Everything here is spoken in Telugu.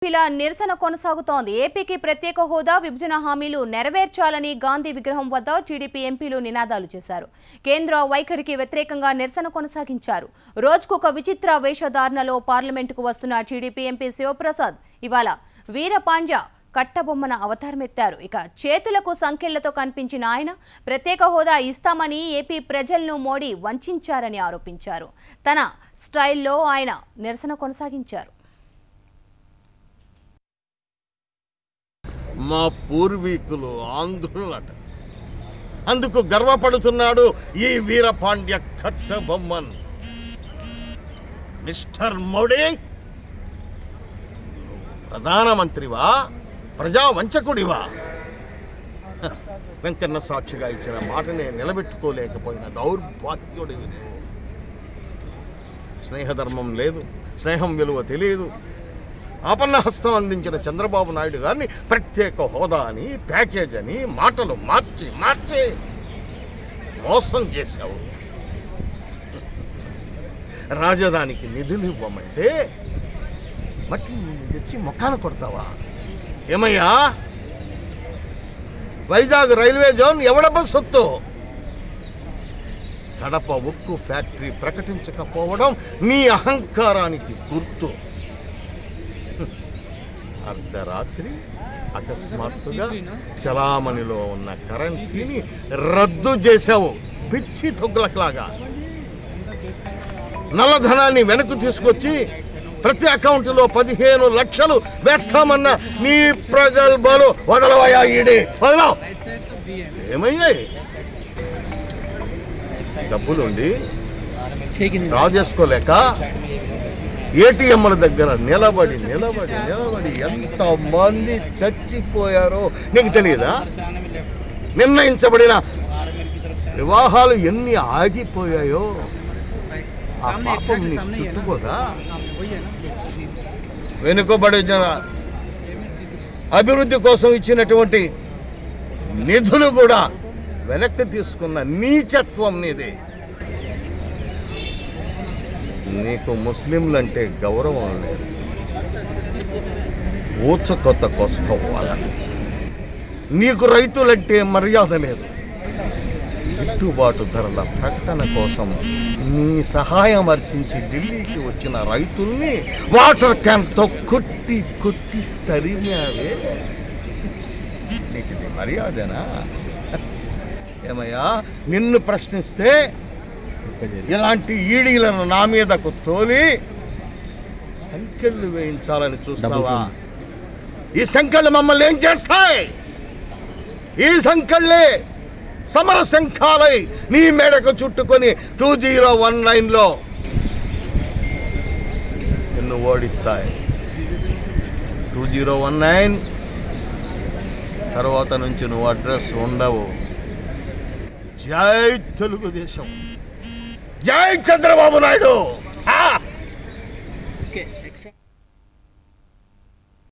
ఇలా నిరసన కొనసాగుతోంది. ఏపీకి ప్రత్యేక హోదా, విభజన హామీలు నెరవేర్చాలని గాంధీ విగ్రహం వద్ద టీడీపీ ఎంపీలు నినాదాలు చేశారు. కేంద్ర వైఖరికి వ్యతిరేకంగా నిరసన కొనసాగించారు. రోజుకొక విచిత్ర వేషధారణలో పార్లమెంటుకు వస్తున్న టీడీపీ ఎంపీ శివప్రసాద్ ఇవాళ వీరపాండ్య కట్టబొమ్మన అవతారమెత్తారు. ఇక చేతులకు సంకెళ్లతో కనిపించిన ఆయన ప్రత్యేక హోదా ఇస్తామని ఏపీ ప్రజలను మోడీ వంచారని ఆరోపించారు. తన స్టైల్లో ఆయన నిరసన కొనసాగించారు. మా పూర్వీకులు ఆంధ్రులట, అందుకు గర్వపడుతున్నాడు ఈ వీరపాండ్య కట్టబొమ్మన్. మిస్టర్ మోడీ, ప్రధానమంత్రివా, ప్రజా వంచకుడివా? వెంకన్న సాక్షిగా ఇచ్చిన మాటనే నిలబెట్టుకోలేకపోయిన దౌర్భాగ్యుడివి నువ్వు. స్నేహధర్మం లేదు, స్నేహం విలువ తెలియదు. ఆపన్న హస్తం అందించిన చంద్రబాబు నాయుడు గారిని ప్రత్యేక హోదా అని, ప్యాకేజ్ అని మాటలు మార్చి మార్చి మోసం చేశావు. రాజధానికి నిధులు ఇవ్వమంటే మట్టి తెచ్చి మొక్కాన కొడతావా? ఏమయ్యా, వైజాగ్ రైల్వే జోన్ ఎవడబ్బ సొత్తు? కడప ఉక్కు ఫ్యాక్టరీ ప్రకటించకపోవడం నీ అహంకారానికి గుర్తు. అర్ధరాత్రి అకస్మాత్తుగా చలామణిలో ఉన్న కరెన్సీని రద్దు చేశావు పిచ్చి తొగ్గులలాగా. నల్లధనాన్ని వెనక్కు తీసుకొచ్చి ప్రతి అకౌంట్లో 15 లక్షలు వేస్తామన్న నీ ప్రగల్భాలు వదలవయా? ఈడే వదలవు. ఏమయ్యాయి? డబ్బులుండి డ్రా చేసుకోలేక ఏటీఎంల దగ్గర నిలబడి నిలబడి నిలబడి ఎంతమంది చచ్చిపోయారో నీకు తెలియదా? నిర్ణయించబడిన వివాహాలు ఎన్ని ఆగిపోయాయో ఆ పాపం నీకు చుట్టుకోగా. వెనుకబడిన అభివృద్ధి కోసం ఇచ్చినటువంటి నిధులు కూడా వెనక్కి తీసుకున్న నీచత్వం నీది. నీకు ముస్లింలంటే గౌరవం లేదు, ఊచకొత్తకొస్తావు వాళ్ళని. నీకు రైతులంటే మర్యాద లేదు. గిట్టుబాటు ధరల ప్రకటన కోసం నీ సహాయం అర్థించి ఢిల్లీకి వచ్చిన రైతుల్ని వాటర్ క్యాన్తో కొట్టి కొట్టి తరిమావే. నీకు ఇది మర్యాదేనా? ఏమయ్యా, నిన్ను ప్రశ్నిస్తే ఇలాంటి ఈడీలను నా మీదకు తోలి సంకెళ్ళు వేయించాలని చూస్తావా? ఈ సంకెళ్ళు మమ్మల్ని ఏం చేస్తాయి? ఈ సంకెళ్ళే సమర శంఖాలై నీ మేడకు చుట్టుకొని 2019లో నిన్ను ఓడిస్తాయి. 2019 తర్వాత నుంచి నువ్వు అడ్రస్ ఉండవు. జై తెలుగుదేశం, జై చంద్రబాబు నాయుడు.